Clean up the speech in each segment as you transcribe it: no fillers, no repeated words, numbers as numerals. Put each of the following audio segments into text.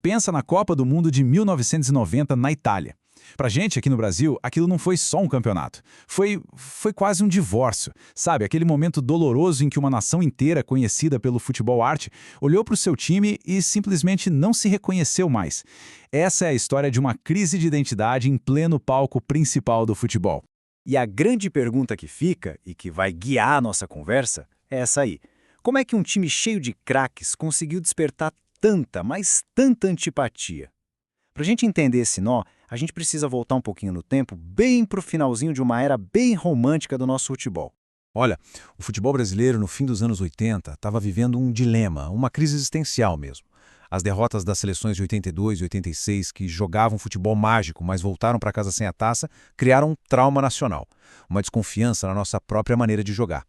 Pensa na Copa do Mundo de 1990 na Itália. Pra gente aqui no Brasil, aquilo não foi só um campeonato. Foi quase um divórcio, sabe? Aquele momento doloroso em que uma nação inteira, conhecida pelo futebol arte, olhou para o seu time e simplesmente não se reconheceu mais. Essa é a história de uma crise de identidade em pleno palco principal do futebol. E a grande pergunta que fica, e que vai guiar a nossa conversa, é essa aí. Como é que um time cheio de craques conseguiu despertar tanta, mas tanta antipatia? Para a gente entender esse nó, a gente precisa voltar um pouquinho no tempo, bem para o finalzinho de uma era bem romântica do nosso futebol. Olha, o futebol brasileiro no fim dos anos 80 estava vivendo um dilema, uma crise existencial mesmo. As derrotas das seleções de 82 e 86, que jogavam futebol mágico, mas voltaram para casa sem a taça, criaram um trauma nacional, uma desconfiança na nossa própria maneira de jogar.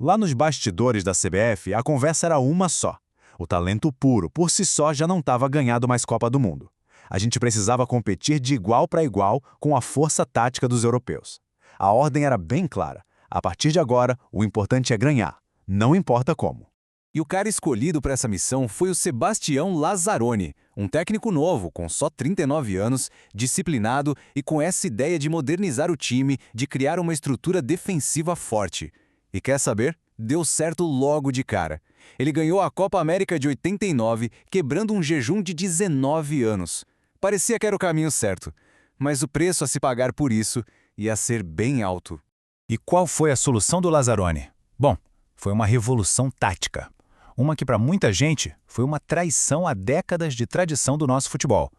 Lá nos bastidores da CBF, a conversa era uma só. O talento puro, por si só, já não estava ganhando mais Copa do Mundo. A gente precisava competir de igual para igual com a força tática dos europeus. A ordem era bem clara. A partir de agora, o importante é ganhar, não importa como. E o cara escolhido para essa missão foi o Sebastião Lazzaroni, um técnico novo, com só 39 anos, disciplinado e com essa ideia de modernizar o time, de criar uma estrutura defensiva forte. E quer saber? Deu certo logo de cara. Ele ganhou a Copa América de 89, quebrando um jejum de 19 anos. Parecia que era o caminho certo, mas o preço a se pagar por isso ia ser bem alto. E qual foi a solução do Lazzaroni? Bom, foi uma revolução tática. Uma que para muita gente foi uma traição a décadas de tradição do nosso futebol.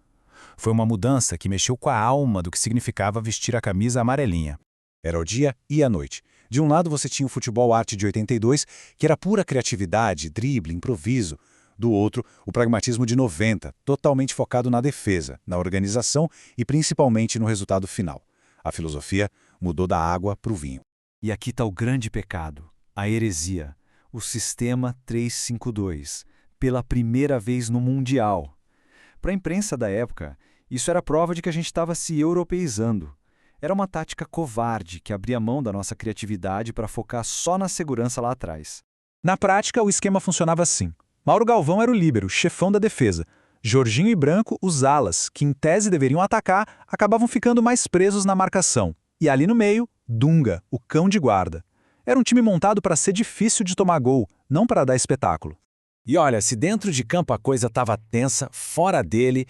Foi uma mudança que mexeu com a alma do que significava vestir a camisa amarelinha. Era o dia e a noite. De um lado você tinha o futebol arte de 82, que era pura criatividade, drible, improviso. Do outro, o pragmatismo de 90, totalmente focado na defesa, na organização e principalmente no resultado final. A filosofia mudou da água para o vinho. E aqui está o grande pecado, a heresia, o sistema 3-5-2, pela primeira vez no Mundial. Para a imprensa da época, isso era prova de que a gente estava se europeizando. Era uma tática covarde que abria mão da nossa criatividade para focar só na segurança lá atrás. Na prática, o esquema funcionava assim. Mauro Galvão era o líbero, chefão da defesa. Jorginho e Branco, os alas, que em tese deveriam atacar, acabavam ficando mais presos na marcação. E ali no meio, Dunga, o cão de guarda. Era um time montado para ser difícil de tomar gol, não para dar espetáculo. E olha, se dentro de campo a coisa estava tensa, fora dele,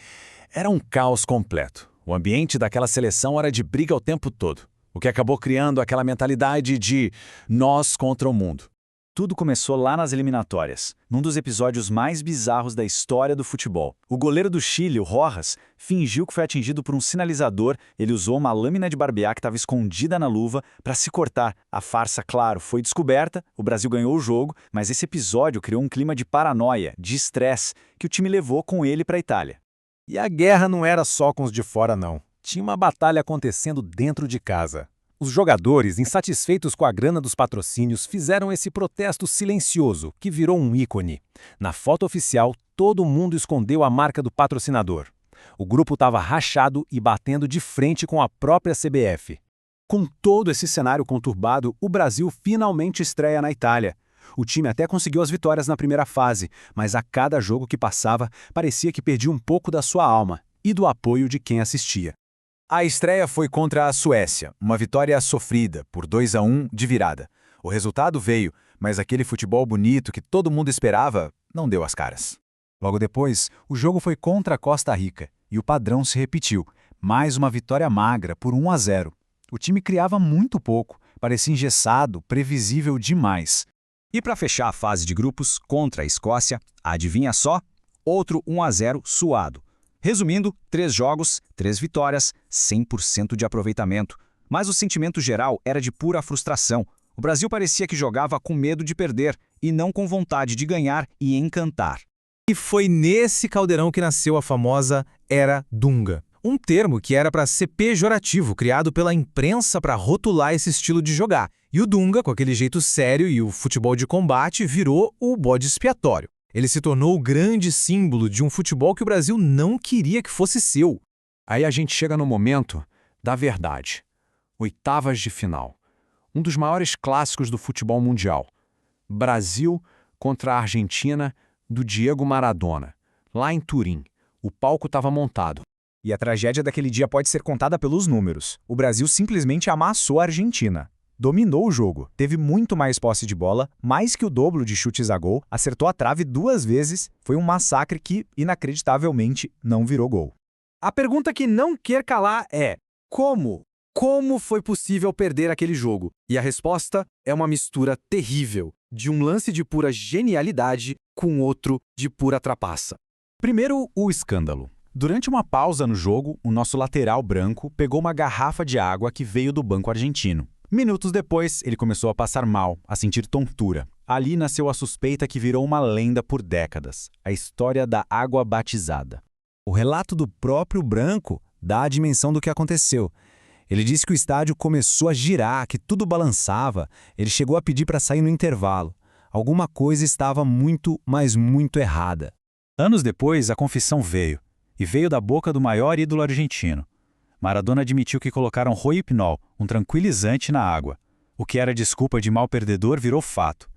era um caos completo. O ambiente daquela seleção era de briga o tempo todo, o que acabou criando aquela mentalidade de nós contra o mundo. Tudo começou lá nas eliminatórias, num dos episódios mais bizarros da história do futebol. O goleiro do Chile, o Rojas, fingiu que foi atingido por um sinalizador. Ele usou uma lâmina de barbear que estava escondida na luva para se cortar. A farsa, claro, foi descoberta, o Brasil ganhou o jogo, mas esse episódio criou um clima de paranoia, de estresse, que o time levou com ele para a Itália. E a guerra não era só com os de fora, não. Tinha uma batalha acontecendo dentro de casa. Os jogadores, insatisfeitos com a grana dos patrocínios, fizeram esse protesto silencioso, que virou um ícone. Na foto oficial, todo mundo escondeu a marca do patrocinador. O grupo estava rachado e batendo de frente com a própria CBF. Com todo esse cenário conturbado, o Brasil finalmente estreia na Itália. O time até conseguiu as vitórias na primeira fase, mas a cada jogo que passava, parecia que perdia um pouco da sua alma e do apoio de quem assistia. A estreia foi contra a Suécia, uma vitória sofrida, por 2-1 de virada. O resultado veio, mas aquele futebol bonito que todo mundo esperava não deu as caras. Logo depois, o jogo foi contra a Costa Rica, e o padrão se repetiu. Mais uma vitória magra, por 1-0. O time criava muito pouco, parecia engessado, previsível demais. E para fechar a fase de grupos, contra a Escócia, adivinha só? Outro 1-0 suado. Resumindo, 3 jogos, 3 vitórias, 100% de aproveitamento. Mas o sentimento geral era de pura frustração. O Brasil parecia que jogava com medo de perder e não com vontade de ganhar e encantar. E foi nesse caldeirão que nasceu a famosa Era Dunga. Um termo que era para ser pejorativo, criado pela imprensa para rotular esse estilo de jogar. E o Dunga, com aquele jeito sério e o futebol de combate, virou o bode expiatório. Ele se tornou o grande símbolo de um futebol que o Brasil não queria que fosse seu. Aí a gente chega no momento da verdade. Oitavas de final. Um dos maiores clássicos do futebol mundial. Brasil contra a Argentina, do Diego Maradona, lá em Turim. O palco estava montado. E a tragédia daquele dia pode ser contada pelos números. O Brasil simplesmente amassou a Argentina. Dominou o jogo, teve muito mais posse de bola, mais que o dobro de chutes a gol, acertou a trave 2 vezes, foi um massacre que, inacreditavelmente, não virou gol. A pergunta que não quer calar é: como? Como foi possível perder aquele jogo? E a resposta é uma mistura terrível de um lance de pura genialidade com outro de pura trapaça. Primeiro, o escândalo. Durante uma pausa no jogo, o nosso lateral branco pegou uma garrafa de água que veio do banco argentino. Minutos depois, ele começou a passar mal, a sentir tontura. Ali nasceu a suspeita que virou uma lenda por décadas, a história da água batizada. O relato do próprio Branco dá a dimensão do que aconteceu. Ele disse que o estádio começou a girar, que tudo balançava. Ele chegou a pedir para sair no intervalo. Alguma coisa estava muito, mas muito errada. Anos depois, a confissão veio. E veio da boca do maior ídolo argentino. Maradona admitiu que colocaram roipinol, um tranquilizante, na água. O que era desculpa de mal perdedor virou fato.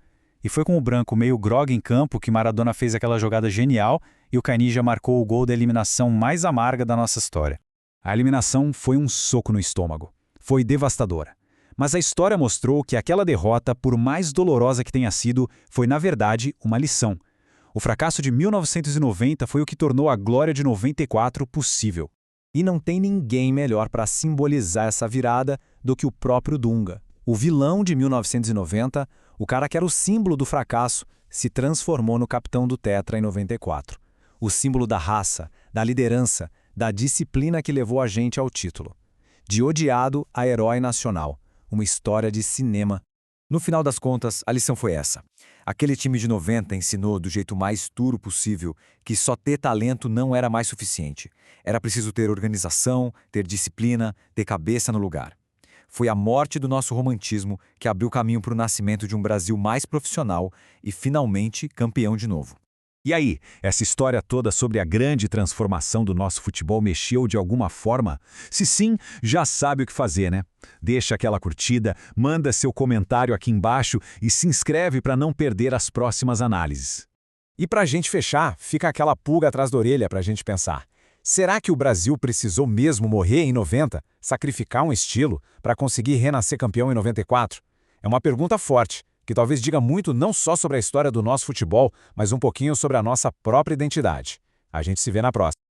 E foi com o Branco meio grogue em campo que Maradona fez aquela jogada genial e o Canija marcou o gol da eliminação mais amarga da nossa história. A eliminação foi um soco no estômago. Foi devastadora. Mas a história mostrou que aquela derrota, por mais dolorosa que tenha sido, foi na verdade uma lição. O fracasso de 1990 foi o que tornou a glória de 94 possível. E não tem ninguém melhor para simbolizar essa virada do que o próprio Dunga. O vilão de 1990, o cara que era o símbolo do fracasso, se transformou no capitão do Tetra em 94. O símbolo da raça, da liderança, da disciplina que levou a gente ao título. De odiado a herói nacional. Uma história de cinema. No final das contas, a lição foi essa. Aquele time de 90 ensinou do jeito mais duro possível que só ter talento não era mais suficiente. Era preciso ter organização, ter disciplina, ter cabeça no lugar. Foi a morte do nosso romantismo que abriu caminho para o nascimento de um Brasil mais profissional e, finalmente, campeão de novo. E aí, essa história toda sobre a grande transformação do nosso futebol mexeu de alguma forma? Se sim, já sabe o que fazer, né? Deixa aquela curtida, manda seu comentário aqui embaixo e se inscreve para não perder as próximas análises. E para a gente fechar, fica aquela pulga atrás da orelha para a gente pensar. Será que o Brasil precisou mesmo morrer em 90, sacrificar um estilo, para conseguir renascer campeão em 94? É uma pergunta forte, que talvez diga muito não só sobre a história do nosso futebol, mas um pouquinho sobre a nossa própria identidade. A gente se vê na próxima.